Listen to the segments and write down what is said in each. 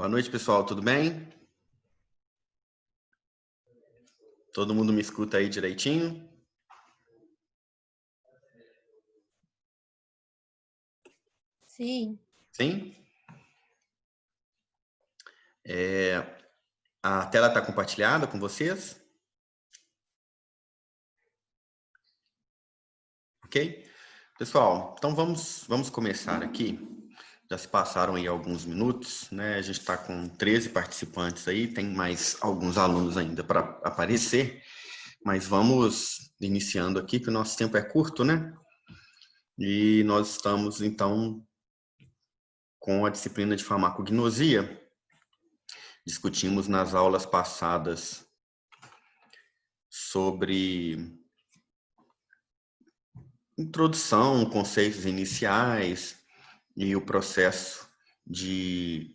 Boa noite, pessoal. Tudo bem? Todo mundo me escuta aí direitinho? Sim. Sim? A tela está compartilhada com vocês? Ok? Pessoal, então vamos começar aqui. Já se passaram aí alguns minutos, né? A gente está com 13 participantes aí, tem mais alguns alunos ainda para aparecer, mas vamos iniciando aqui, que o nosso tempo é curto, né? E nós estamos, então, com a disciplina de farmacognosia. Discutimos nas aulas passadas sobre introdução, conceitos iniciais e o processo de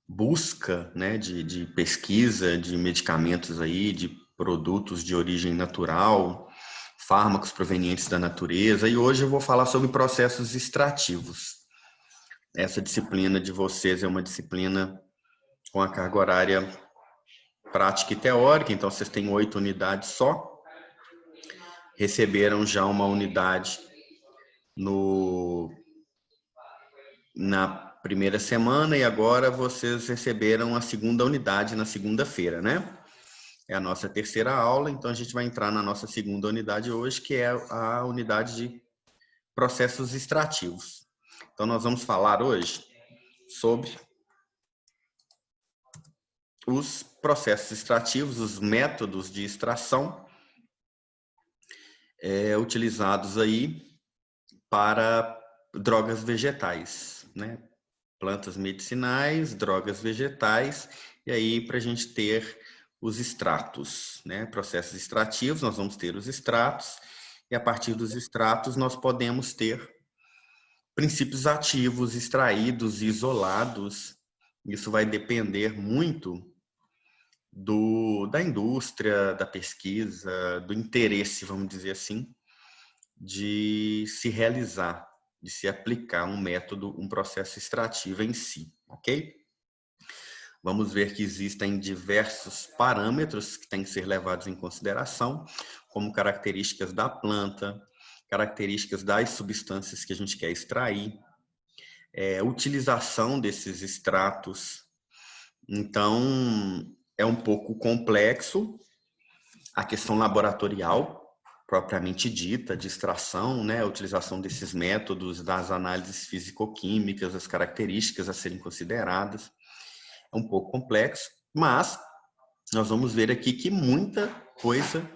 busca, né, de pesquisa de medicamentos aí, de produtos de origem natural, fármacos provenientes da natureza. E hoje eu vou falar sobre processos extrativos. Essa disciplina de vocês é uma disciplina com a carga horária prática e teórica, então vocês têm 8 unidades só. Receberam já uma unidade na primeira semana e agora vocês receberam a segunda unidade na segunda-feira, né? É a nossa terceira aula, então a gente vai entrar na nossa segunda unidade hoje, que é a unidade de processos extrativos. Então nós vamos falar hoje sobre os processos extrativos, os métodos de extração utilizados aí para drogas vegetais, né? Plantas medicinais, drogas vegetais, e aí para a gente ter os extratos, né? Processos extrativos, nós vamos ter os extratos, e a partir dos extratos nós podemos ter princípios ativos extraídos e isolados. Isso vai depender muito da indústria, da pesquisa, do interesse, vamos dizer assim, de se realizar, de se aplicar um método, um processo extrativo em si, ok? Vamos ver que existem diversos parâmetros que têm que ser levados em consideração, como características da planta, características das substâncias que a gente quer extrair, utilização desses extratos. Então, é um pouco complexo a questão laboratorial, propriamente dita, de extração, né, a utilização desses métodos, das análises físico-químicas, as características a serem consideradas. É um pouco complexo, mas nós vamos ver aqui que muita coisa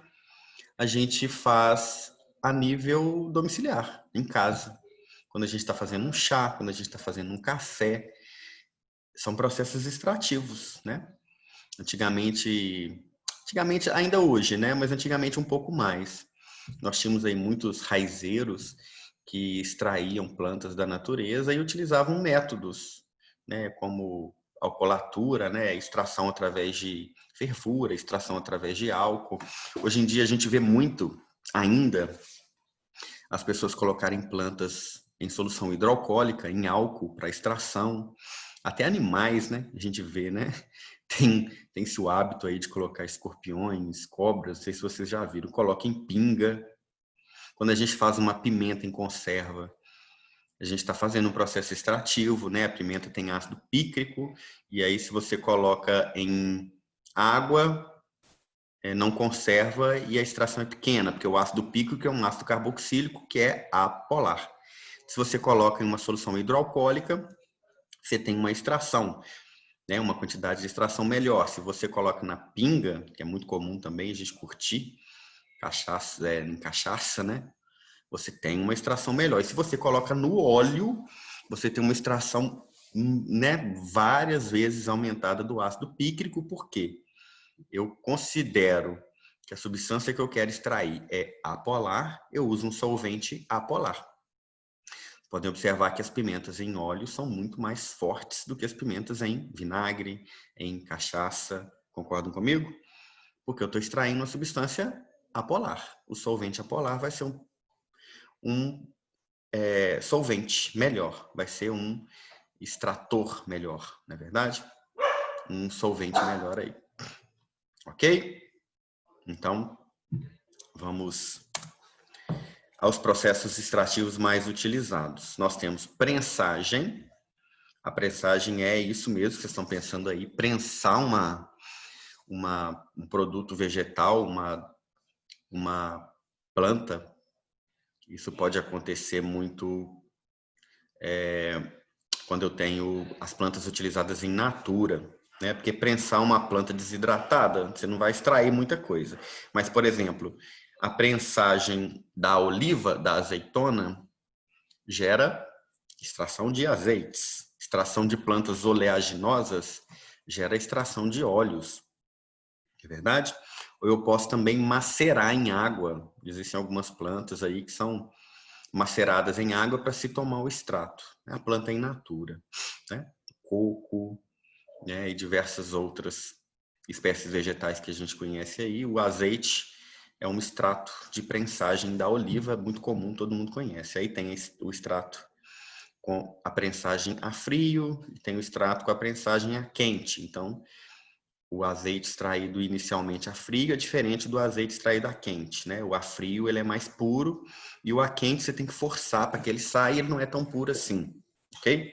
a gente faz a nível domiciliar, em casa. Quando a gente está fazendo um chá, quando a gente está fazendo um café, são processos extrativos, né? Antigamente ainda hoje, né? Mas antigamente um pouco mais. Nós tínhamos aí muitos raizeiros que extraíam plantas da natureza e utilizavam métodos, né? Como alcoolatura, né? Extração através de fervura, extração através de álcool. Hoje em dia a gente vê muito ainda as pessoas colocarem plantas em solução hidroalcoólica, em álcool para extração. Até animais, né? A gente vê, né? Tem-se o hábito aí de colocar escorpiões, cobras, não sei se vocês já viram, coloca em pinga. Quando a gente faz uma pimenta em conserva, a gente está fazendo um processo extrativo, né? A pimenta tem ácido pícrico, e aí se você coloca em água, não conserva e a extração é pequena, porque o ácido pícrico é um ácido carboxílico que é apolar. Se você coloca em uma solução hidroalcoólica, você tem uma extração, né, uma quantidade de extração melhor. Se você coloca na pinga, que é muito comum também a gente curtir cachaça, em cachaça, né? Você tem uma extração melhor. E se você coloca no óleo, você tem uma extração, né, várias vezes aumentada do ácido pícrico. Por quê? Eu considero que a substância que eu quero extrair é apolar, eu uso um solvente apolar. Podem observar que as pimentas em óleo são muito mais fortes do que as pimentas em vinagre, em cachaça. Concordam comigo? Porque eu estou extraindo uma substância apolar. O solvente apolar vai ser um solvente melhor, vai ser um extrator melhor, não é verdade? um solvente melhor aí. Ok? Então, vamos aos processos extrativos mais utilizados. Nós temos prensagem. A prensagem é isso mesmo que vocês estão pensando aí, prensar um produto vegetal, uma planta. Isso pode acontecer muito quando eu tenho as plantas utilizadas em natura, né? Porque prensar uma planta desidratada, você não vai extrair muita coisa. Mas, por exemplo, a prensagem da oliva, da azeitona, gera extração de azeites. Extração de plantas oleaginosas gera extração de óleos. É verdade? Ou eu posso também macerar em água. Existem algumas plantas aí que são maceradas em água para se tomar o extrato. A planta in natura, né? Coco, né? E diversas outras espécies vegetais que a gente conhece aí. O azeite é um extrato de prensagem da oliva, muito comum, todo mundo conhece. Aí tem o extrato com a prensagem a frio e tem o extrato com a prensagem a quente. Então, o azeite extraído inicialmente a frio é diferente do azeite extraído a quente, né? O a frio ele é mais puro e o a quente você tem que forçar para que ele saia, ele não é tão puro assim, ok?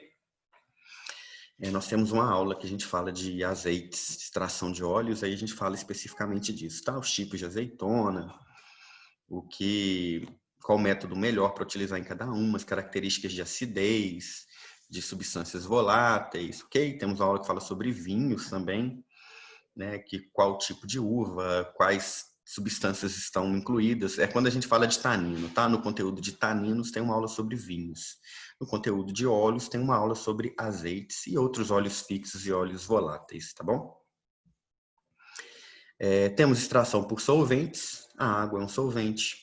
Nós temos uma aula que a gente fala de azeites, de extração de óleos, aí a gente fala especificamente disso, tá? Os tipos de azeitona, qual o método melhor para utilizar em cada uma, as características de acidez, de substâncias voláteis, ok? Temos uma aula que fala sobre vinhos também, né? Qual tipo de uva, quais substâncias estão incluídas. É quando a gente fala de tanino, tá? No conteúdo de taninos tem uma aula sobre vinhos. No conteúdo de óleos tem uma aula sobre azeites e outros óleos fixos e óleos voláteis, tá bom? Temos extração por solventes. A água é um solvente.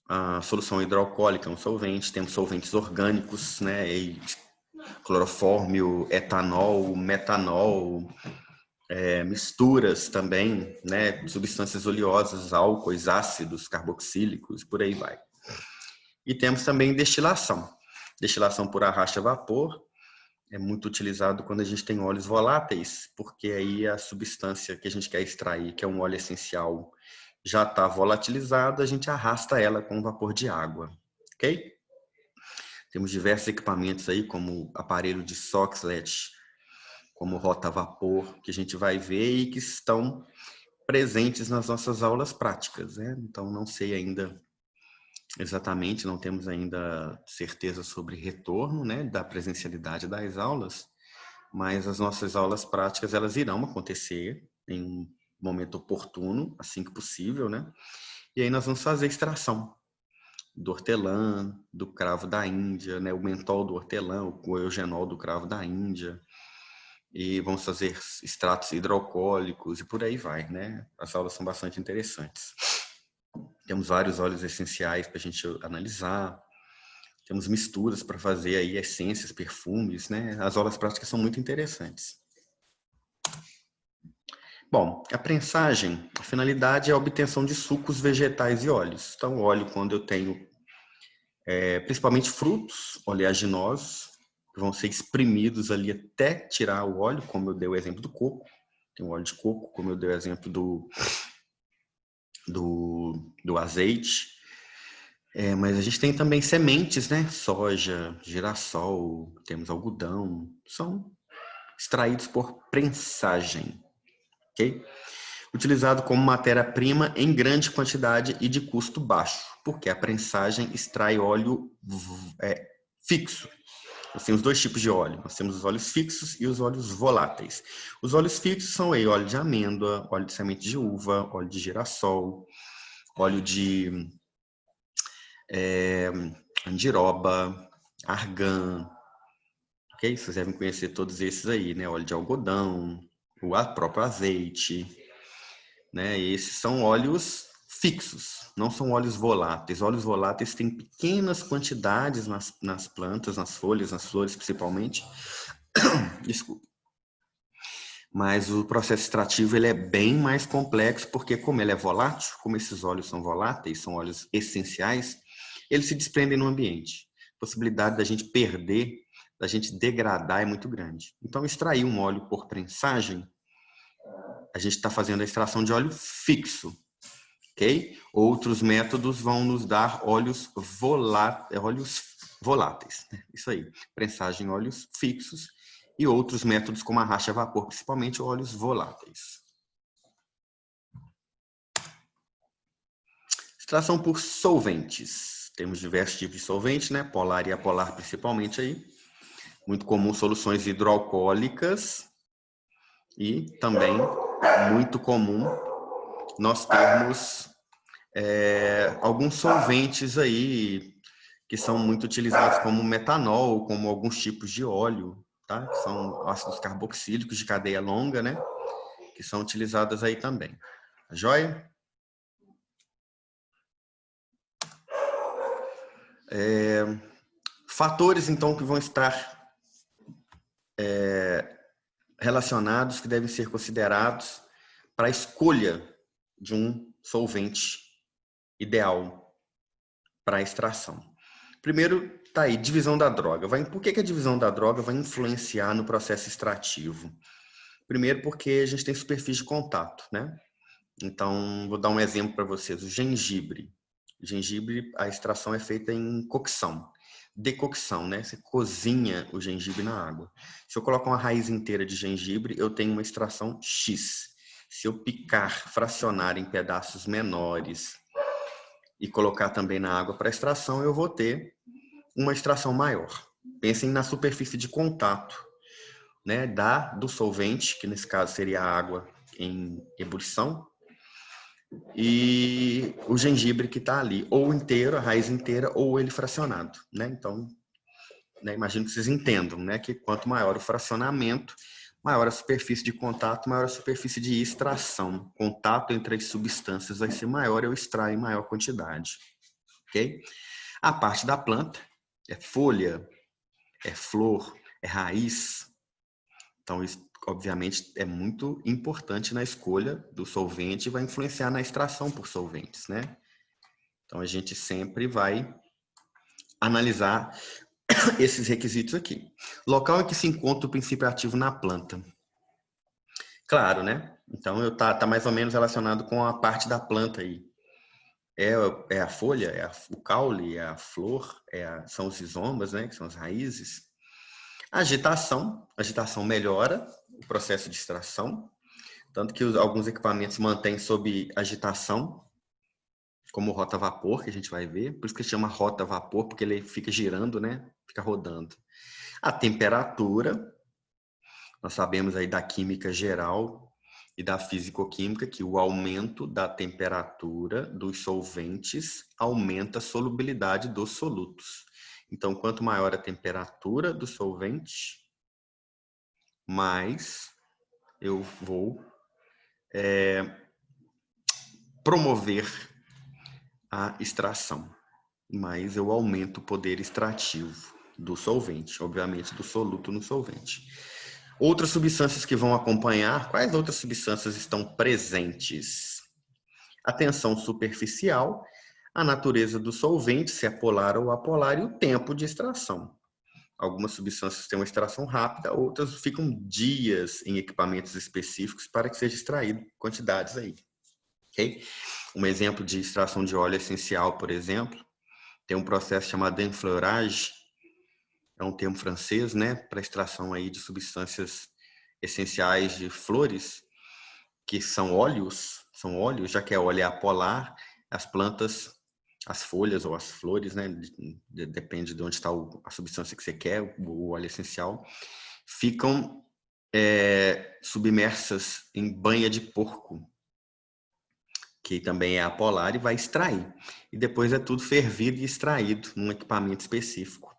A solução hidroalcoólica é um solvente. Temos solventes orgânicos, né? Clorofórmio, etanol, metanol, misturas também, né? Substâncias oleosas, álcoois, ácidos, carboxílicos, por aí vai. E temos também destilação. Destilação por arrasto a vapor é muito utilizado quando a gente tem óleos voláteis, porque aí a substância que a gente quer extrair, que é um óleo essencial, já está volatilizada, a gente arrasta ela com vapor de água, ok? Temos diversos equipamentos aí, como aparelho de Soxhlet, como rota-vapor, que a gente vai ver e que estão presentes nas nossas aulas práticas, né? Então, não sei ainda exatamente, não temos ainda certeza sobre retorno, né, da presencialidade das aulas, mas as nossas aulas práticas, elas irão acontecer em um momento oportuno, assim que possível, né? E aí nós vamos fazer extração do hortelã, do cravo da Índia, né? O mentol do hortelã, o eugenol do cravo da Índia, e vamos fazer extratos hidroalcoólicos e por aí vai, né? As aulas são bastante interessantes. Temos vários óleos essenciais para a gente analisar, temos misturas para fazer aí essências, perfumes, né? As aulas práticas são muito interessantes. Bom, a prensagem, a finalidade é a obtenção de sucos vegetais e óleos. Então, óleo, quando eu tenho principalmente frutos oleaginosos, que vão ser espremidos ali até tirar o óleo, como eu dei o exemplo do coco. Tem o óleo de coco, como eu dei o exemplo do azeite. Mas a gente tem também sementes, né? Soja, girassol, temos algodão. São extraídos por prensagem, ok? Utilizado como matéria-prima em grande quantidade e de custo baixo, porque a prensagem extrai óleo fixo. Nós temos dois tipos de óleo. Nós temos os óleos fixos e os óleos voláteis. Os óleos fixos são aí óleo de amêndoa, óleo de semente de uva, óleo de girassol, óleo de andiroba, argan, ok? Vocês devem conhecer todos esses aí, né? Óleo de algodão, o próprio azeite, né? Esses são óleos fixos, não são óleos voláteis. Óleos voláteis têm pequenas quantidades nas plantas, nas folhas, nas flores principalmente. Desculpa. Mas o processo extrativo ele é bem mais complexo, porque como ele é volátil, como esses óleos são voláteis, são óleos essenciais, eles se desprendem no ambiente. A possibilidade da gente perder, da gente degradar é muito grande. Então, extrair um óleo por prensagem, a gente está fazendo a extração de óleo fixo, ok? Outros métodos vão nos dar óleos voláteis, né? Isso aí, prensagem em óleos fixos, e outros métodos como a racha a vapor, principalmente óleos voláteis. Extração por solventes. Temos diversos tipos de solvente, né? Polar e apolar principalmente aí. Muito comum soluções hidroalcoólicas e também muito comum nós termos alguns solventes aí que são muito utilizados como metanol, como alguns tipos de óleo, tá? Que são ácidos carboxílicos de cadeia longa, né? Que são utilizadas aí também. Tá joia? Fatores, então, que vão estar relacionados, que devem ser considerados para a escolha de um solvente ideal para a extração. Primeiro, tá aí, divisão da droga. Por que a divisão da droga vai influenciar no processo extrativo? Primeiro, porque a gente tem superfície de contato, né? Então, vou dar um exemplo para vocês. O gengibre. O gengibre, a extração é feita em cocção. Decocção, né? Você cozinha o gengibre na água. Se eu colocar uma raiz inteira de gengibre, eu tenho uma extração X. Se eu picar, fracionar em pedaços menores e colocar também na água para extração, eu vou ter uma extração maior. Pensem na superfície de contato, né, do solvente, que nesse caso seria a água em ebulição, e o gengibre que está ali, ou inteiro, a raiz inteira, ou ele fracionado, né? Então, né, imagino que vocês entendam, né, que quanto maior o fracionamento, maior a superfície de contato, maior a superfície de extração. Contato entre as substâncias vai ser maior, eu extraio em maior quantidade, ok? A parte da planta é folha, é flor, é raiz. Então, isso, obviamente, é muito importante na escolha do solvente e vai influenciar na extração por solventes, né? Então, a gente sempre vai analisar esses requisitos aqui. Local em que se encontra o princípio ativo na planta. Claro, né? Então, tá mais ou menos relacionado com a parte da planta aí. É a folha, o caule, é a flor, são os rizomas, né? Que são as raízes. Agitação melhora o processo de extração, tanto que alguns equipamentos mantêm sob agitação, como o rota-vapor, que a gente vai ver. Por isso que chama rota-vapor, porque ele fica girando, né? Fica rodando. A temperatura, nós sabemos aí da química geral e da fisicoquímica que o aumento da temperatura dos solventes aumenta a solubilidade dos solutos. Então, quanto maior a temperatura do solvente, mais eu vou promover a extração, mais eu aumento o poder extrativo do solvente, obviamente do soluto no solvente. Outras substâncias que vão acompanhar, quais outras substâncias estão presentes? A tensão superficial, a natureza do solvente, se é polar ou apolar, e o tempo de extração. Algumas substâncias têm uma extração rápida, outras ficam dias em equipamentos específicos para que seja extraído quantidades aí. Okay? Um exemplo de extração de óleo essencial, por exemplo, tem um processo chamado enfleurage, é um termo francês, né, para extração aí de substâncias essenciais de flores, que são óleos, já que a óleo é apolar, as plantas, as folhas ou as flores, né, depende de onde está a substância que você quer, o óleo essencial, ficam submersas em banha de porco, que também é apolar, e vai extrair. E depois é tudo fervido e extraído num equipamento específico.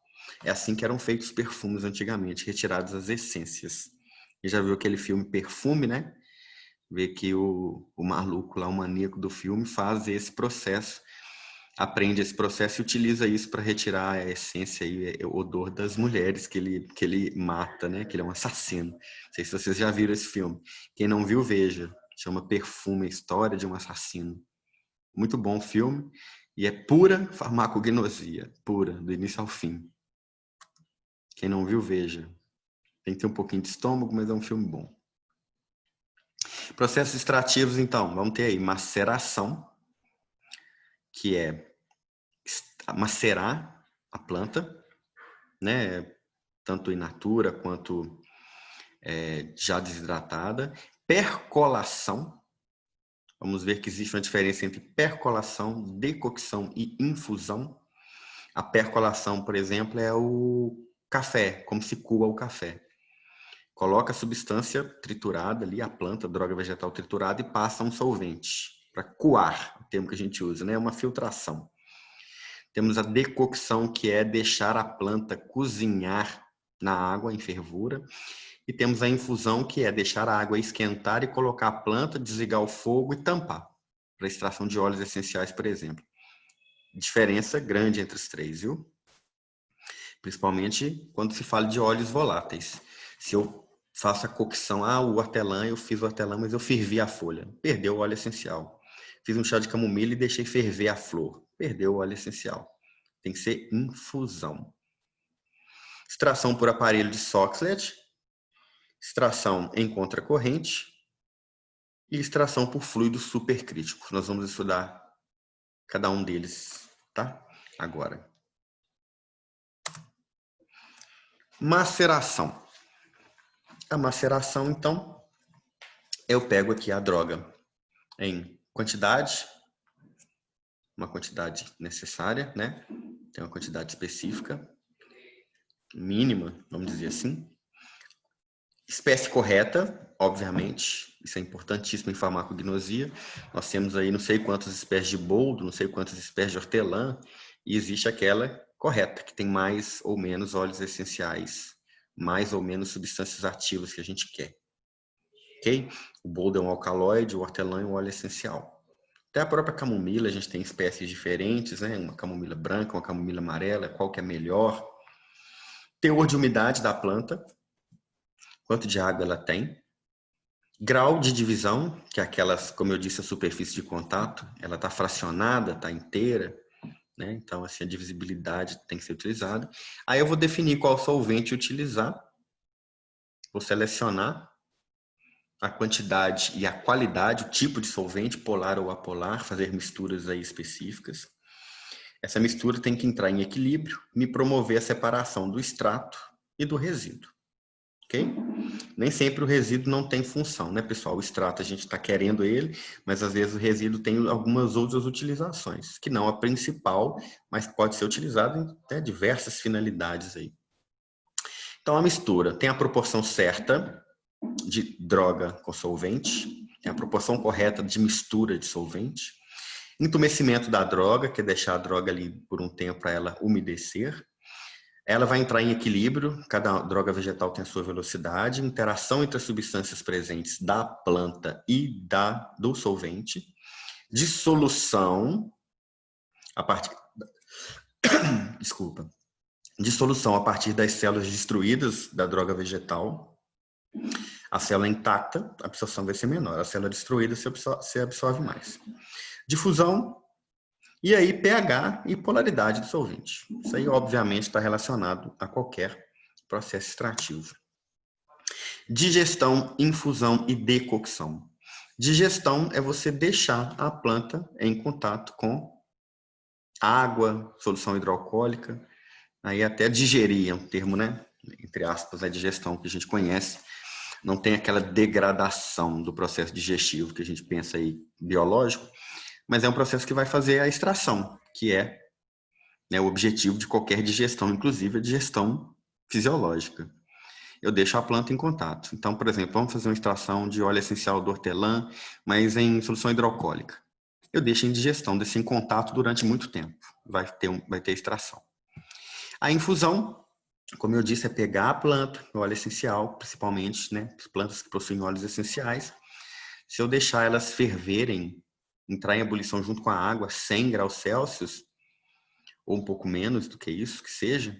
É assim que eram feitos os perfumes antigamente, retiradas as essências. E já viu aquele filme Perfume, né? Vê que o maluco lá, o maníaco do filme, faz esse processo, aprende esse processo e utiliza isso para retirar a essência e o odor das mulheres que ele mata, né? Que ele é um assassino. Não sei se vocês já viram esse filme. Quem não viu, veja. Chama Perfume, a história de um assassino. Muito bom filme e é pura farmacognosia, pura, do início ao fim. Quem não viu, veja. Tem que ter um pouquinho de estômago, mas é um filme bom. Processos extrativos, então, vamos ter aí maceração, que é macerar a planta, né? Tanto in natura quanto já desidratada. Percolação. Vamos ver que existe uma diferença entre percolação, decocção e infusão. A percolação, por exemplo, é o café, como se coa o café. Coloca a substância triturada ali, a planta, a droga vegetal triturada, e passa um solvente para coar, o termo que a gente usa, né? Uma filtração. Temos a decocção, que é deixar a planta cozinhar na água em fervura. E temos a infusão, que é deixar a água esquentar e colocar a planta, desligar o fogo e tampar, para extração de óleos essenciais, por exemplo. Diferença grande entre os três, viu? Principalmente quando se fala de óleos voláteis. Se eu faço a cocção, o hortelã, eu fiz o hortelã, mas eu fervi a folha, perdeu o óleo essencial. Fiz um chá de camomila e deixei ferver a flor, perdeu o óleo essencial. Tem que ser infusão. Extração por aparelho de Soxhlet, extração em contracorrente e extração por fluido supercrítico. Nós vamos estudar cada um deles, tá? Agora. Maceração. A maceração, então, eu pego aqui a droga em quantidade, uma quantidade necessária, né? Tem uma quantidade específica, mínima, vamos dizer assim. Espécie correta, obviamente, isso é importantíssimo em farmacognosia. Nós temos aí não sei quantas espécies de boldo, não sei quantas espécies de hortelã, e existe aquela correta, que tem mais ou menos óleos essenciais, mais ou menos substâncias ativas que a gente quer. Ok? O boldo é um alcaloide, o hortelã é um óleo essencial. Até a própria camomila, a gente tem espécies diferentes, né? Uma camomila branca, uma camomila amarela, qual que é melhor? Teor de umidade da planta, quanto de água ela tem. Grau de divisão, que é aquelas, como eu disse, a superfície de contato, ela está fracionada, está inteira, né? Então, assim, a divisibilidade tem que ser utilizada. Aí eu vou definir qual solvente utilizar, vou selecionar a quantidade e a qualidade, o tipo de solvente, polar ou apolar, fazer misturas aí específicas. Essa mistura tem que entrar em equilíbrio, me promover a separação do extrato e do resíduo. Ok? Nem sempre o resíduo não tem função, né, pessoal? O extrato a gente está querendo ele, mas às vezes o resíduo tem algumas outras utilizações, que não a principal, mas pode ser utilizado em diversas finalidades aí. Então a mistura tem a proporção certa de droga com solvente, tem a proporção correta de mistura de solvente, entumecimento da droga, que é deixar a droga ali por um tempo para ela umedecer. Ela vai entrar em equilíbrio, cada droga vegetal tem a sua velocidade, interação entre as substâncias presentes da planta e do solvente, dissolução a partir, desculpa, dissolução a partir das células destruídas da droga vegetal. A célula intacta, a absorção vai ser menor, a célula destruída se absorve mais. Difusão, e aí pH e polaridade do solvente. Isso aí, obviamente, está relacionado a qualquer processo extrativo. Digestão, infusão e decocção. Digestão é você deixar a planta em contato com água, solução hidroalcoólica, aí até digerir é um termo, né? Entre aspas, a digestão que a gente conhece. Não tem aquela degradação do processo digestivo que a gente pensa aí biológico, mas é um processo que vai fazer a extração, que é, né, o objetivo de qualquer digestão, inclusive a digestão fisiológica. Eu deixo a planta em contato. Então, por exemplo, vamos fazer uma extração de óleo essencial do hortelã, mas em solução hidroalcoólica. Eu deixo em digestão, deixo em contato durante muito tempo. Vai ter extração. A infusão, como eu disse, é pegar a planta, o óleo essencial, principalmente, né, as plantas que possuem óleos essenciais. Se eu deixar elas ferverem, entrar em ebulição junto com a água, 100 graus Celsius, ou um pouco menos do que isso, que seja,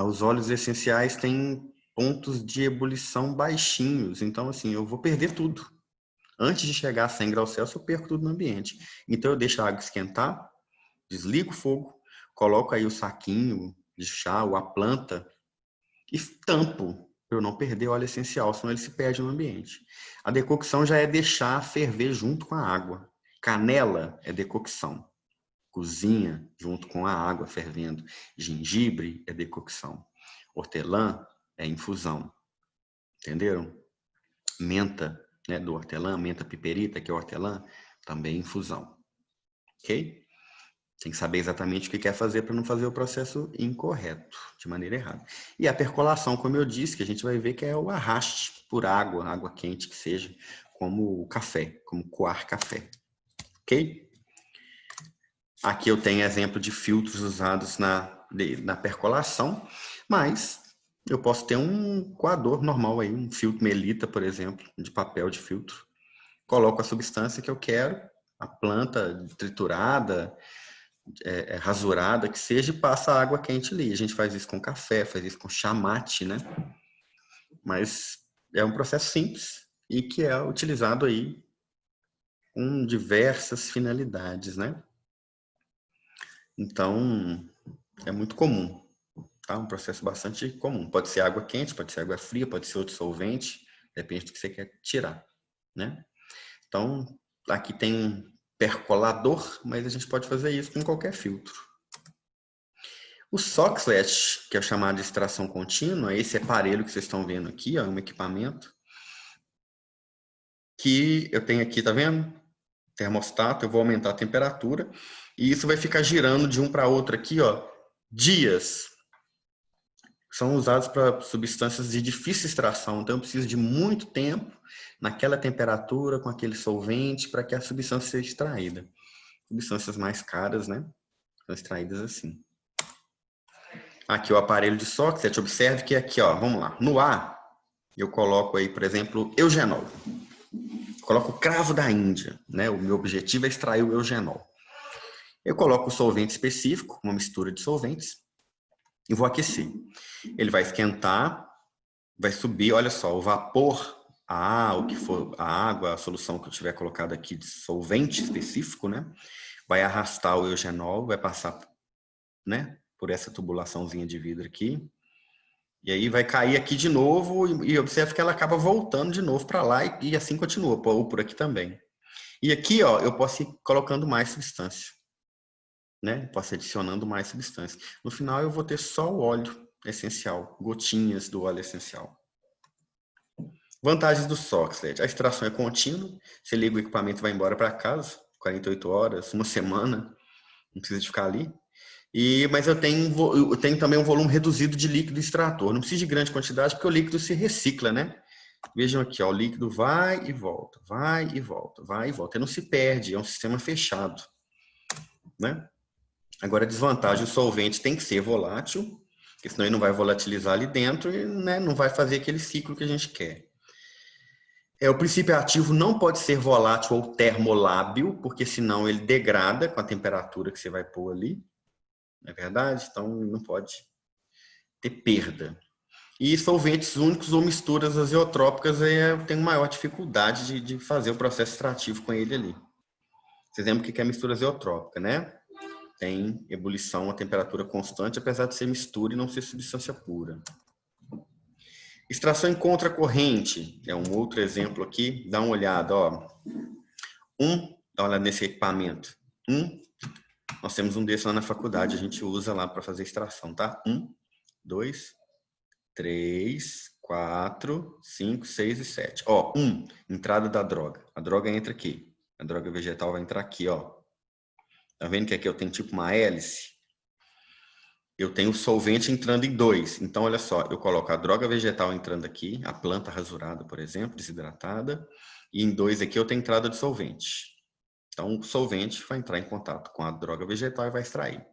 os óleos essenciais têm pontos de ebulição baixinhos. Então, assim, eu vou perder tudo. Antes de chegar a 100 graus Celsius, eu perco tudo no ambiente. Então, eu deixo a água esquentar, desligo o fogo, coloco aí o saquinho de chá ou a planta e tampo, para eu não perder óleo essencial, senão ele se perde no ambiente. A decocção já é deixar ferver junto com a água. Canela é decocção. Cozinha junto com a água fervendo. Gengibre é decocção. Hortelã é infusão. Entenderam? Menta, né, do hortelã, menta piperita, que é hortelã, também infusão. Ok? Tem que saber exatamente o que quer fazer para não fazer o processo incorreto, de maneira errada. E a percolação, como eu disse, que a gente vai ver que é o arraste por água, água quente que seja, como o café, como coar café. Ok? Aqui eu tenho exemplo de filtros usados na percolação, mas eu posso ter um coador normal aí, um filtro Melita, por exemplo, de papel de filtro. Coloco a substância que eu quero, a planta triturada, rasurada, que seja, e passa a água quente ali. A gente faz isso com café, faz isso com chamate, né? Mas é um processo simples e que é utilizado aí com diversas finalidades, né? Então, é muito comum, tá? Um processo bastante comum. Pode ser água quente, pode ser água fria, pode ser outro solvente, depende do que você quer tirar, né? Então, aqui tem um percolador, mas a gente pode fazer isso com qualquer filtro. O Soxhlet, que é o chamado de extração contínua, esse aparelho que vocês estão vendo aqui, ó, é um equipamento que eu tenho aqui, tá vendo? Termostato, eu vou aumentar a temperatura e isso vai ficar girando de um para outro aqui, ó, dias. São usados para substâncias de difícil extração, então eu preciso de muito tempo naquela temperatura, com aquele solvente, para que a substância seja extraída. Substâncias mais caras, né? São extraídas assim. Aqui o aparelho de Soxhlet, observe que aqui, ó, vamos lá, no A, eu coloco aí, por exemplo, eugenol. Coloco o cravo da Índia, né? O meu objetivo é extrair o eugenol. Eu coloco o solvente específico, uma mistura de solventes, e vou aquecer. Ele vai esquentar, vai subir, olha só, o vapor, o que for a água, a solução que eu tiver colocado aqui de solvente específico, né? Vai arrastar o eugenol, vai passar, né, por essa tubulaçãozinha de vidro aqui. E aí vai cair aqui de novo e observe que ela acaba voltando de novo para lá e assim continua, ou por aqui também. E aqui, ó, eu posso ir colocando mais substância, né? Posso ir adicionando mais substância. No final eu vou ter só o óleo essencial, gotinhas do óleo essencial. Vantagens do Soxhlet. A extração é contínua, você liga o equipamento e vai embora para casa, 48 horas, uma semana, não precisa de ficar ali. Mas eu tenho também um volume reduzido de líquido extrator. Não precisa de grande quantidade, porque o líquido se recicla, né? Vejam aqui, ó, o líquido vai e volta, vai e volta, vai e volta. Ele não se perde, é um sistema fechado, né? Agora, a desvantagem, o solvente tem que ser volátil, porque senão ele não vai volatilizar ali dentro e, né, não vai fazer aquele ciclo que a gente quer. O princípio ativo não pode ser volátil ou termolábil, porque senão ele degrada com a temperatura que você vai pôr ali. Não é verdade? Então, não pode ter perda. E solventes únicos ou misturas azeotrópicas tem maior dificuldade de fazer o processo extrativo com ele ali. Vocês lembram o que é mistura azeotrópica, né? Tem ebulição a temperatura constante, apesar de ser mistura e não ser substância pura. Extração em contracorrente é um outro exemplo aqui. Dá uma olhada, ó. Dá uma olhada nesse equipamento. Nós temos um desse lá na faculdade, a gente usa lá para fazer extração, tá? 1, 2, 3, 4, 5, 6 e 7. Ó, entrada da droga. A droga entra aqui. A droga vegetal vai entrar aqui, ó. Tá vendo que aqui eu tenho tipo uma hélice? Eu tenho o solvente entrando em 2. Então, olha só, eu coloco a droga vegetal entrando aqui, a planta rasurada, por exemplo, desidratada, e em 2 aqui eu tenho entrada de solvente. Então, o solvente vai entrar em contato com a droga vegetal e vai extrair.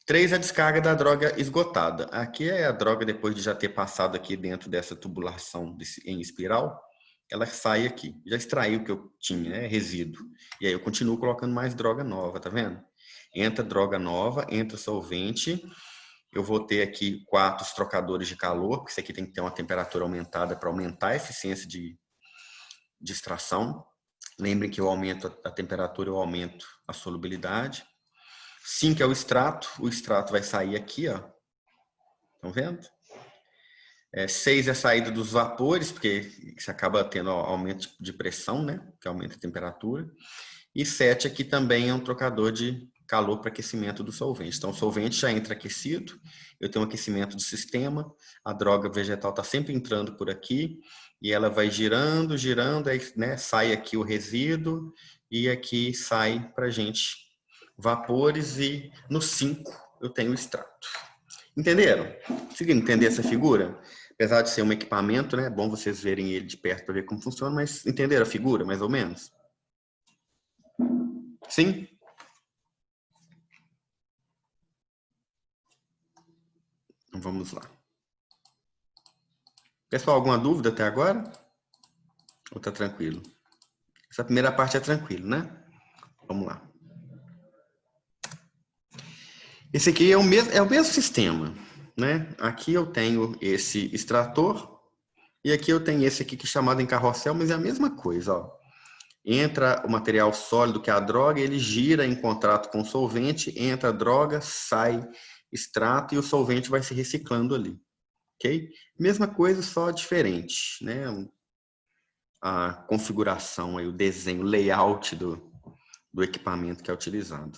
3, a descarga da droga esgotada. Aqui é a droga, depois de já ter passado aqui dentro dessa tubulação em espiral, ela sai aqui. Já extraiu o que eu tinha, né? Resíduo. E aí eu continuo colocando mais droga nova, tá vendo? Entra droga nova, entra solvente. Eu vou ter aqui 4 trocadores de calor, porque isso aqui tem que ter uma temperatura aumentada para aumentar a eficiência de extração. Lembrem que eu aumento a temperatura, eu aumento a solubilidade. 5 é o extrato vai sair aqui, ó. Estão vendo? 6 é a saída dos vapores, porque você acaba tendo aumento de pressão, né? Que aumenta a temperatura. E 7 aqui também é um trocador de calor para aquecimento do solvente. Então, o solvente já entra aquecido, eu tenho um aquecimento do sistema, a droga vegetal está sempre entrando por aqui, e ela vai girando, girando, aí, né, sai aqui o resíduo, e aqui sai para a gente vapores, e no 5 eu tenho o extrato. Entenderam? Conseguiram entender essa figura? Apesar de ser um equipamento, né? É bom vocês verem ele de perto para ver como funciona, mas entenderam a figura, mais ou menos? Sim? Então vamos lá. Pessoal, alguma dúvida até agora? Ou tá tranquilo? Essa primeira parte é tranquilo, né? Vamos lá. Esse aqui é o mesmo sistema, né? Aqui eu tenho esse extrator e aqui eu tenho esse aqui que é chamado em carrossel, mas é a mesma coisa, ó. Entra o material sólido, que é a droga, ele gira em contato com o solvente, entra a droga, sai extrato e o solvente vai se reciclando ali, ok? Mesma coisa, só diferente, né? A configuração, aí, o desenho, o layout do equipamento que é utilizado.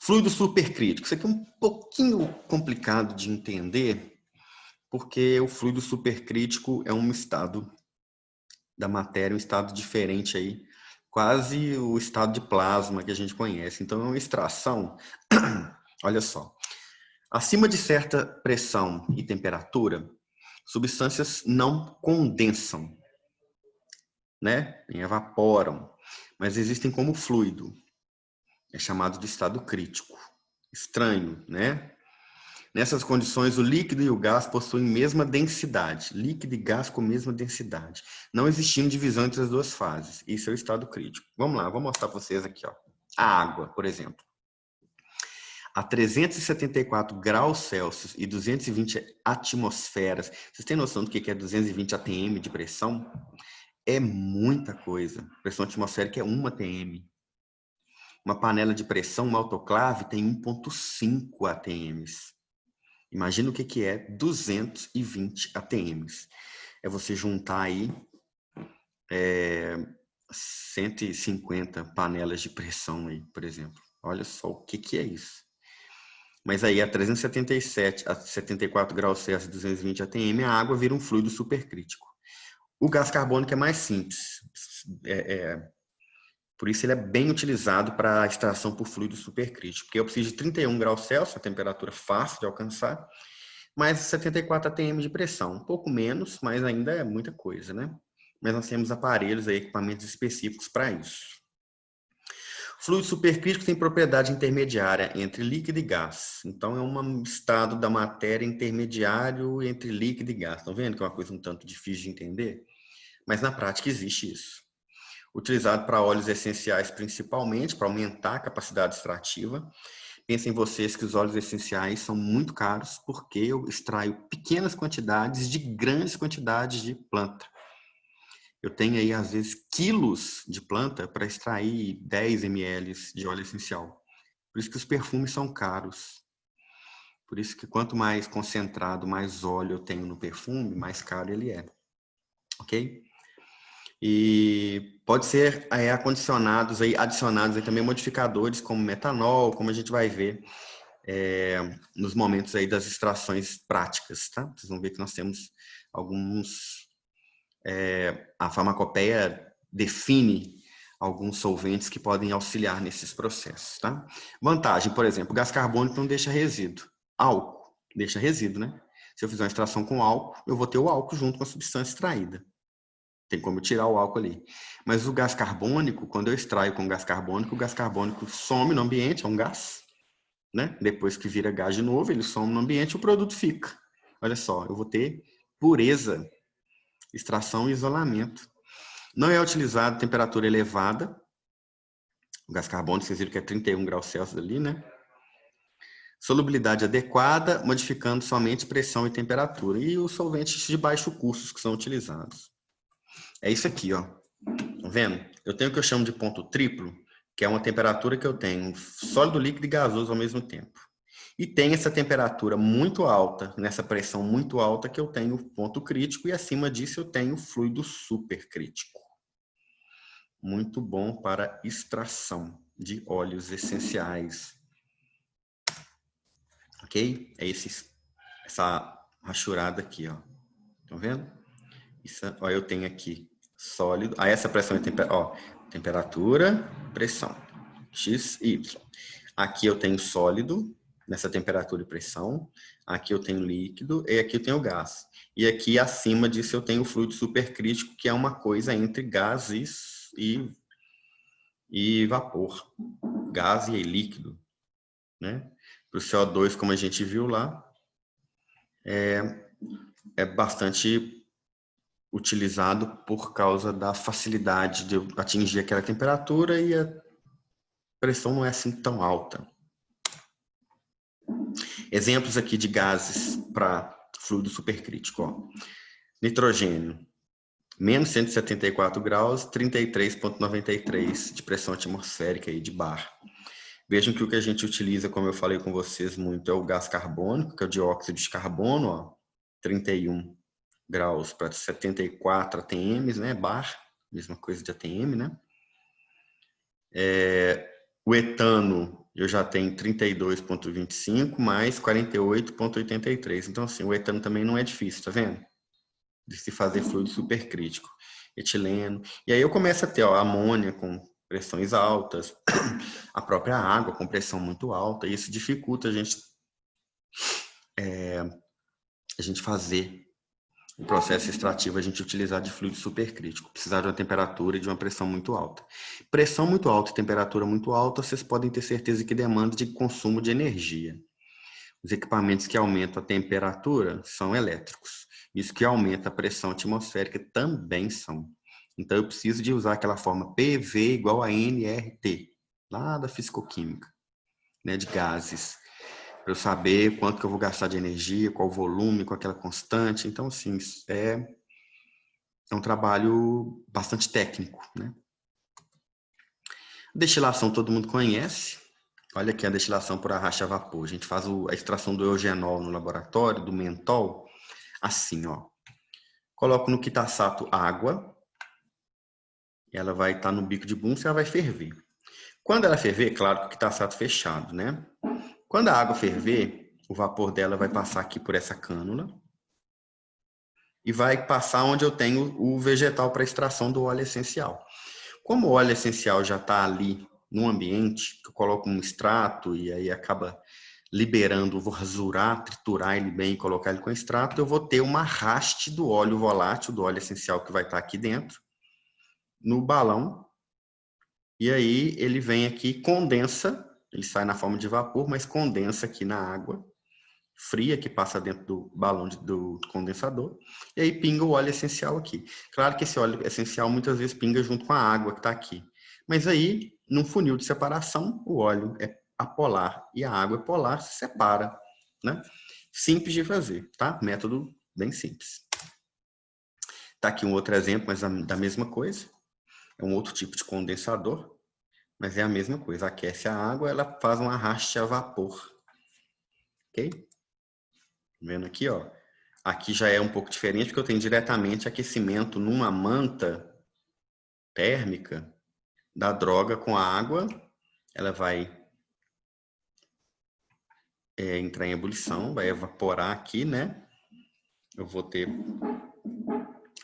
Fluido supercrítico. Isso aqui é um pouquinho complicado de entender, porque o fluido supercrítico é um estado da matéria, um estado diferente aí, quase o estado de plasma que a gente conhece. Então, é uma extração, olha só, acima de certa pressão e temperatura, substâncias não condensam, né? Evaporam, mas existem como fluido. É chamado de estado crítico. Estranho, né? Nessas condições, o líquido e o gás possuem mesma densidade. Líquido e gás com mesma densidade. Não existindo divisão entre as duas fases. Isso é o estado crítico. Vamos lá, vou mostrar para vocês aqui, ó. A água, por exemplo. A 374 graus Celsius e 220 atmosferas. Vocês têm noção do que é 220 atm de pressão? É muita coisa. Pressão atmosférica é 1 atm. Uma panela de pressão, uma autoclave, tem 1,5 atms. Imagina o que é 220 atms. É você juntar aí 150 panelas de pressão aí, por exemplo. Olha só o que é isso. Mas aí a 377 a 74 graus Celsius e 220 atm, a água vira um fluido supercrítico. O gás carbônico é mais simples. Por isso ele é bem utilizado para a extração por fluido supercrítico, porque eu preciso de 31 graus Celsius, a temperatura fácil de alcançar, mais 74 atm de pressão, um pouco menos, mas ainda é muita coisa, né? Mas nós temos aparelhos, aí, equipamentos específicos para isso. Fluido supercrítico tem propriedade intermediária entre líquido e gás. Então, é um estado da matéria intermediário entre líquido e gás. Estão vendo que é uma coisa um tanto difícil de entender? Mas na prática existe isso. Utilizado para óleos essenciais principalmente, para aumentar a capacidade extrativa. Pensem vocês que os óleos essenciais são muito caros porque eu extraio pequenas quantidades de grandes quantidades de planta. Eu tenho aí, às vezes, quilos de planta para extrair 10 ml de óleo essencial. Por isso que os perfumes são caros. Por isso que quanto mais concentrado, mais óleo eu tenho no perfume, mais caro ele é. Ok? E pode ser adicionados aí também modificadores como metanol, como a gente vai ver nos momentos aí das extrações práticas, tá? Vocês vão ver que nós temos alguns... a farmacopeia define alguns solventes que podem auxiliar nesses processos, tá? Vantagem, por exemplo, o gás carbônico não deixa resíduo. Álcool deixa resíduo, né? Se eu fizer uma extração com álcool, eu vou ter o álcool junto com a substância extraída. Tem como tirar o álcool ali. Mas o gás carbônico, quando eu extraio com gás carbônico, o gás carbônico some no ambiente, é um gás, né? Depois que vira gás de novo, ele some no ambiente e o produto fica. Olha só, eu vou ter pureza, extração e isolamento. Não é utilizado temperatura elevada. O gás carbônico, vocês viram que é 31 graus Celsius ali, né? Solubilidade adequada, modificando somente pressão e temperatura. E os solventes de baixo custo que são utilizados. É isso aqui, ó. Tá vendo? Eu tenho o que eu chamo de ponto triplo, que é uma temperatura que eu tenho sólido, líquido e gasoso ao mesmo tempo. E tem essa temperatura muito alta, nessa pressão muito alta, que eu tenho ponto crítico, e acima disso eu tenho fluido supercrítico. Muito bom para extração de óleos essenciais. Ok? É essa rachurada aqui, ó. Estão vendo? Isso, ó, eu tenho aqui sólido. Aí essa pressão é temperatura, pressão. X, Y. Aqui eu tenho sólido, nessa temperatura e pressão. Aqui eu tenho líquido e aqui eu tenho gás. E aqui acima disso eu tenho fluido supercrítico, que é uma coisa entre gases e vapor. Gás e líquido, né? Para o CO2, como a gente viu lá, é bastante utilizado por causa da facilidade de eu atingir aquela temperatura e a pressão não é assim tão alta. Exemplos aqui de gases para fluido supercrítico. Ó. Nitrogênio, menos 174 graus, 33,93 de pressão atmosférica aí de bar. Vejam que o que a gente utiliza, como eu falei com vocês muito, é o gás carbônico, que é o dióxido de carbono, ó, 31 graus para 74 ATMs, né, bar, mesma coisa de ATM, né? O etano eu já tenho 32,25 mais 48,83. Então, assim, o etano também não é difícil, tá vendo? De se fazer fluido supercrítico. Etileno. E aí eu começo a ter ó, amônia com pressões altas, a própria água com pressão muito alta, e isso dificulta a gente fazer o processo extrativo, a gente utilizar de fluido supercrítico, precisar de uma temperatura e de uma pressão muito alta. Pressão muito alta e temperatura muito alta, vocês podem ter certeza que demanda de consumo de energia. Os equipamentos que aumentam a temperatura são elétricos. Isso que aumenta a pressão atmosférica também são. Então, eu preciso de usar aquela forma PV igual a nRT, lá da fisicoquímica, né, de gases, para eu saber quanto que eu vou gastar de energia, qual o volume, com aquela constante. Então, assim, é um trabalho bastante técnico, né? Destilação todo mundo conhece. Olha aqui a destilação por arraste a vapor. A gente faz a extração do eugenol no laboratório, do mentol, assim, ó. Coloco no quitasato água. Ela vai estar no bico de Bunsen e ela vai ferver. Quando ela ferver, claro que o quitasato fechado, né? Quando a água ferver, o vapor dela vai passar aqui por essa cânula e vai passar onde eu tenho o vegetal para extração do óleo essencial. Como o óleo essencial já está ali no ambiente, que eu coloco um extrato e aí acaba liberando, vou rasurar, triturar ele bem e colocar ele com extrato, eu vou ter uma haste do óleo volátil, do óleo essencial que vai estar aqui dentro, no balão, e aí ele vem aqui, condensa, ele sai na forma de vapor, mas condensa aqui na água fria que passa dentro do balão do condensador, e aí pinga o óleo essencial aqui. Claro que esse óleo essencial muitas vezes pinga junto com a água que está aqui, mas aí, num funil de separação, o óleo é apolar e a água é polar, se separa, né? Simples de fazer, tá? Método bem simples. Tá aqui um outro exemplo, mas da mesma coisa. É um outro tipo de condensador, mas é a mesma coisa. Aquece a água, ela faz um arraste a vapor. Ok? Vendo aqui, ó. Aqui já é um pouco diferente, porque eu tenho diretamente aquecimento numa manta térmica da droga com a água. Ela vai entrar em ebulição, vai evaporar aqui, né? Eu vou ter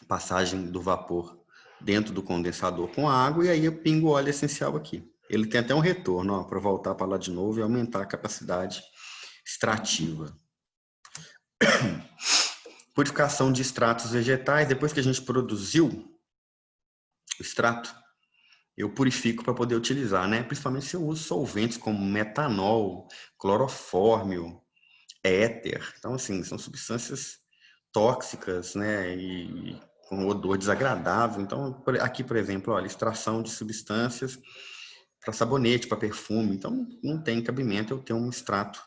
passagem do vapor dentro do condensador com a água, e aí eu pingo o óleo essencial aqui. Ele tem até um retorno, para voltar para lá de novo e aumentar a capacidade extrativa. Purificação de extratos vegetais. Depois que a gente produziu o extrato, eu purifico para poder utilizar, né? Principalmente se eu uso solventes como metanol, clorofórmio, éter. Então, assim, são substâncias tóxicas, né? E com odor desagradável. Então, aqui, por exemplo, olha, extração de substâncias para sabonete, para perfume. Então, não tem cabimento eu ter um extrato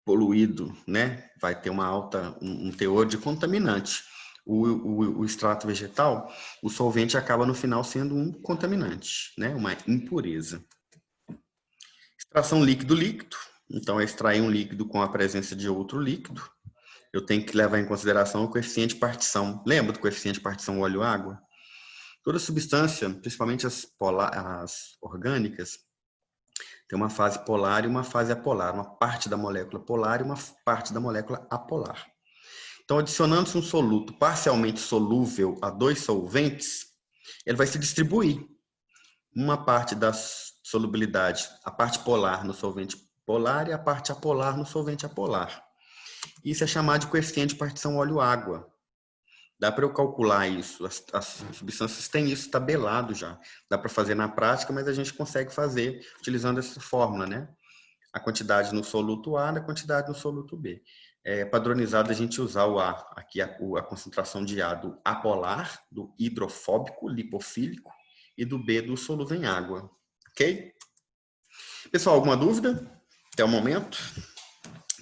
poluído, né? Vai ter um teor de contaminante. O extrato vegetal, o solvente acaba no final sendo um contaminante, né? Uma impureza. Extração líquido-líquido. Então, é extrair um líquido com a presença de outro líquido. Eu tenho que levar em consideração o coeficiente de partição. Lembra do coeficiente de partição óleo-água? Toda substância, principalmente as orgânicas, tem uma fase polar e uma fase apolar. Uma parte da molécula polar e uma parte da molécula apolar. Então, adicionando-se um soluto parcialmente solúvel a dois solventes, ele vai se distribuir. Uma parte da solubilidade, a parte polar no solvente polar e a parte apolar no solvente apolar. Isso é chamado de coeficiente de partição óleo-água. Dá para eu calcular isso. As substâncias têm isso tabelado já. Dá para fazer na prática, mas a gente consegue fazer utilizando essa fórmula, né? A quantidade no soluto A, a quantidade no soluto B. É padronizado a gente usar o A, aqui a concentração de A do apolar, do hidrofóbico, lipofílico, e do B do solúvel em água. Ok? Pessoal, alguma dúvida até o momento?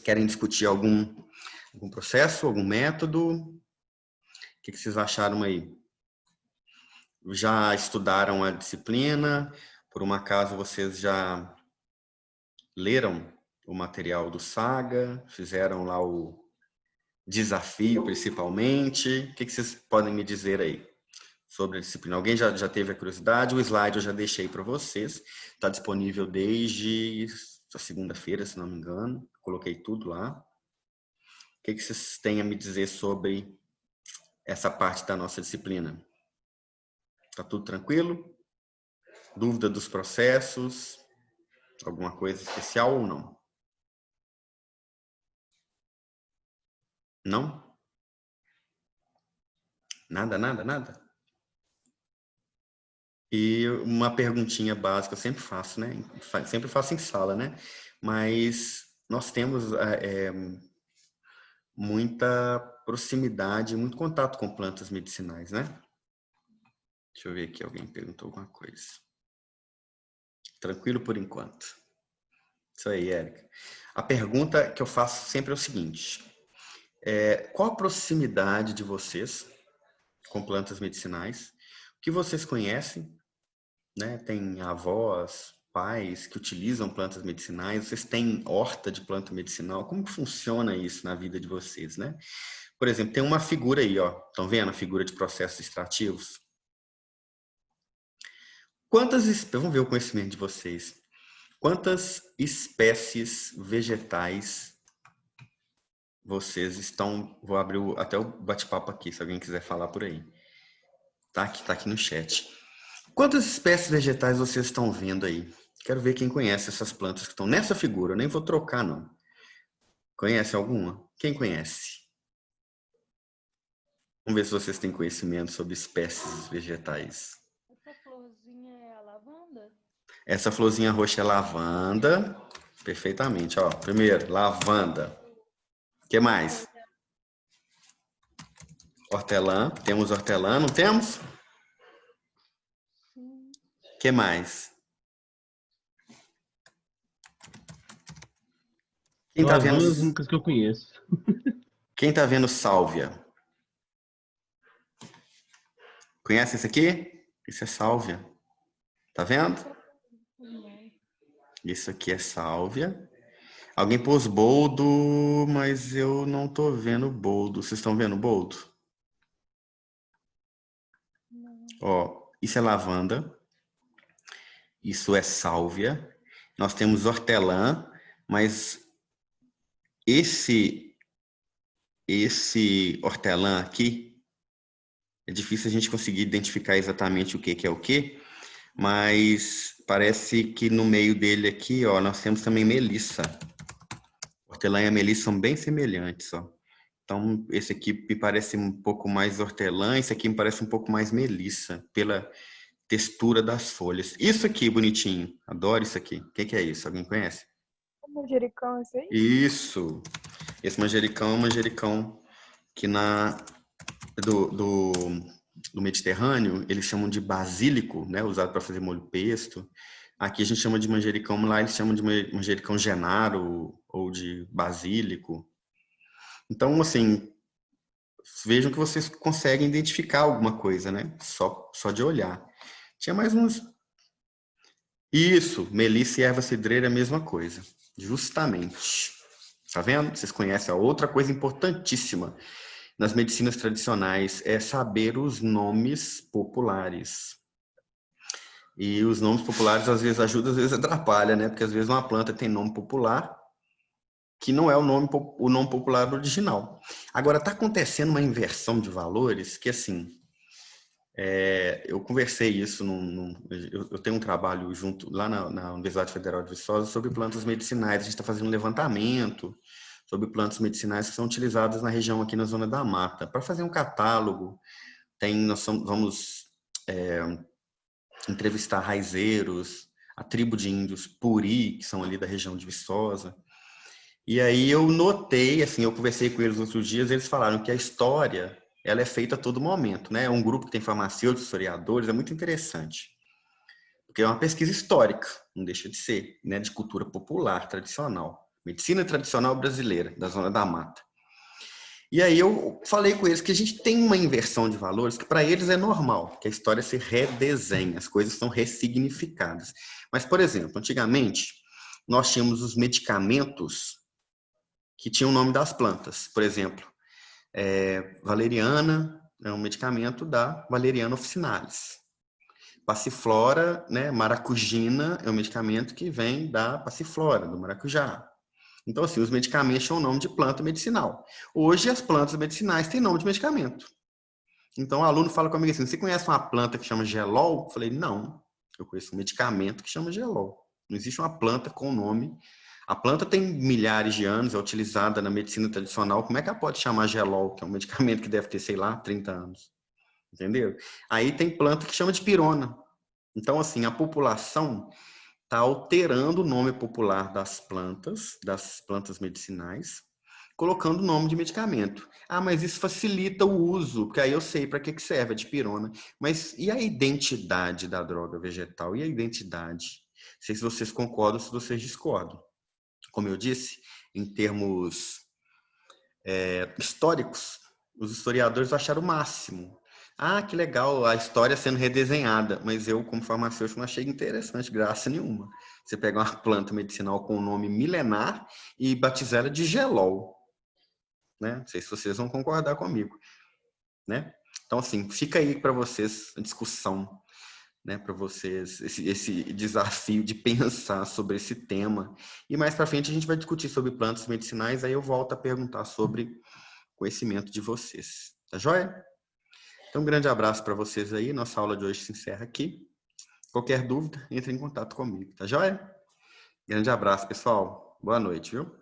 Querem discutir algum processo, algum método? O que vocês acharam aí? Já estudaram a disciplina? Por um acaso vocês já leram o material do Saga? Fizeram lá o desafio, principalmente? O que vocês podem me dizer aí sobre a disciplina? Alguém já teve a curiosidade? O slide eu já deixei para vocês. Está disponível desde a segunda-feira, se não me engano. Coloquei tudo lá. O que vocês têm a me dizer sobre essa parte da nossa disciplina? Tá tudo tranquilo? Dúvida dos processos? Alguma coisa especial ou não? Não? Nada, nada, nada? E uma perguntinha básica eu sempre faço, né? Sempre faço em sala, né? Mas nós temos muita proximidade, muito contato com plantas medicinais, né? Deixa eu ver aqui, alguém perguntou alguma coisa. Tranquilo por enquanto. Isso aí, Érica. A pergunta que eu faço sempre é o seguinte: qual a proximidade de vocês com plantas medicinais? O que vocês conhecem, né? Tem avós, pais que utilizam plantas medicinais? Vocês têm horta de planta medicinal? Como que funciona isso na vida de vocês, né? Por exemplo, tem uma figura aí, ó. Estão vendo a figura de processos extrativos? Vamos ver o conhecimento de vocês. Quantas espécies vegetais vocês estão... Vou abrir até o bate-papo aqui, se alguém quiser falar por aí. Tá aqui no chat. Quantas espécies vegetais vocês estão vendo aí? Quero ver quem conhece essas plantas que estão nessa figura. Eu nem vou trocar, não. Conhece alguma? Quem conhece? Vamos ver se vocês têm conhecimento sobre espécies vegetais. Essa florzinha é a lavanda? Essa florzinha roxa é lavanda. Perfeitamente, ó. Primeiro, lavanda. O que mais? Hortelã. Temos hortelã, não temos? Sim. O que mais? Quem tá As vendo? duas únicas que eu conheço. Quem tá vendo sálvia? Conhece esse aqui? Isso é sálvia. Tá vendo? Isso aqui é sálvia. Alguém pôs boldo, mas eu não tô vendo boldo. Vocês estão vendo boldo? Não. Ó, isso é lavanda. Isso é sálvia. Nós temos hortelã, mas esse hortelã aqui, é difícil a gente conseguir identificar exatamente o que é o que, mas parece que no meio dele aqui, ó, nós temos também melissa. Hortelã e a melissa são bem semelhantes, ó. Então, esse aqui me parece um pouco mais hortelã, esse aqui me parece um pouco mais melissa, pela textura das folhas. Isso aqui, bonitinho. Adoro isso aqui. O que é isso? Alguém conhece? O manjericão, esse aí? Isso. Esse manjericão é um manjericão que do Mediterrâneo, eles chamam de basílico, né? Usado para fazer molho pesto. Aqui a gente chama de manjericão, lá eles chamam de manjericão genaro ou de basílico. Então, assim, vejam que vocês conseguem identificar alguma coisa, né? Só de olhar. Tinha mais uns... Isso, melissa e erva cidreira é a mesma coisa. Justamente. Tá vendo? Vocês conhecem a outra coisa importantíssima nas medicinas tradicionais é saber os nomes populares. E os nomes populares às vezes ajudam, às vezes atrapalham, né? Porque às vezes uma planta tem nome popular que não é o nome popular original. Agora, está acontecendo uma inversão de valores que, assim, eu conversei isso, eu tenho um trabalho junto lá na Universidade Federal de Viçosa sobre plantas medicinais. A gente está fazendo um levantamento sobre plantas medicinais que são utilizadas na região aqui na Zona da Mata. Para fazer um catálogo, nós vamos entrevistar raizeiros, a tribo de índios Puri, que são ali da região de Viçosa. E aí eu notei, assim, eu conversei com eles outros dias, eles falaram que a história, ela é feita a todo momento, né? É um grupo que tem farmacêuticos, historiadores, é muito interessante. Porque é uma pesquisa histórica, não deixa de ser, né? De cultura popular, tradicional. Medicina tradicional brasileira, da Zona da Mata. E aí eu falei com eles que a gente tem uma inversão de valores que para eles é normal, que a história se redesenha, as coisas são ressignificadas. Mas, por exemplo, antigamente, nós tínhamos os medicamentos que tinham o nome das plantas. Por exemplo, valeriana é um medicamento da Valeriana officinalis. Passiflora, né, maracujina, é um medicamento que vem da passiflora, do maracujá. Então, assim, os medicamentos tinham nome de planta medicinal. Hoje, as plantas medicinais têm nome de medicamento. Então, o aluno fala comigo assim, você conhece uma planta que chama gelol? Eu falei, não, eu conheço um medicamento que chama gelol. Não existe uma planta com nome. A planta tem milhares de anos, é utilizada na medicina tradicional. Como é que ela pode chamar gelol, que é um medicamento que deve ter, sei lá, 30 anos? Entendeu? Aí tem planta que chama de pirona. Então, assim, a população está alterando o nome popular das plantas medicinais, colocando o nome de medicamento. Ah, mas isso facilita o uso, porque aí eu sei para que serve a dipirona. Mas e a identidade da droga vegetal? E a identidade? Não sei se vocês concordam ou se vocês discordam. Como eu disse, em termos históricos, os historiadores acharam o máximo. Ah, que legal, a história sendo redesenhada. Mas eu, como farmacêutico, não achei interessante, graça nenhuma. Você pegar uma planta medicinal com um nome milenar e batizar ela de gelol. Né? Não sei se vocês vão concordar comigo. Né? Então, assim, fica aí para vocês a discussão, né, para vocês, esse desafio de pensar sobre esse tema. E mais para frente a gente vai discutir sobre plantas medicinais, aí eu volto a perguntar sobre conhecimento de vocês. Tá joia? Então, um grande abraço para vocês aí. Nossa aula de hoje se encerra aqui. Qualquer dúvida, entre em contato comigo. Tá joia? Grande abraço, pessoal. Boa noite, viu?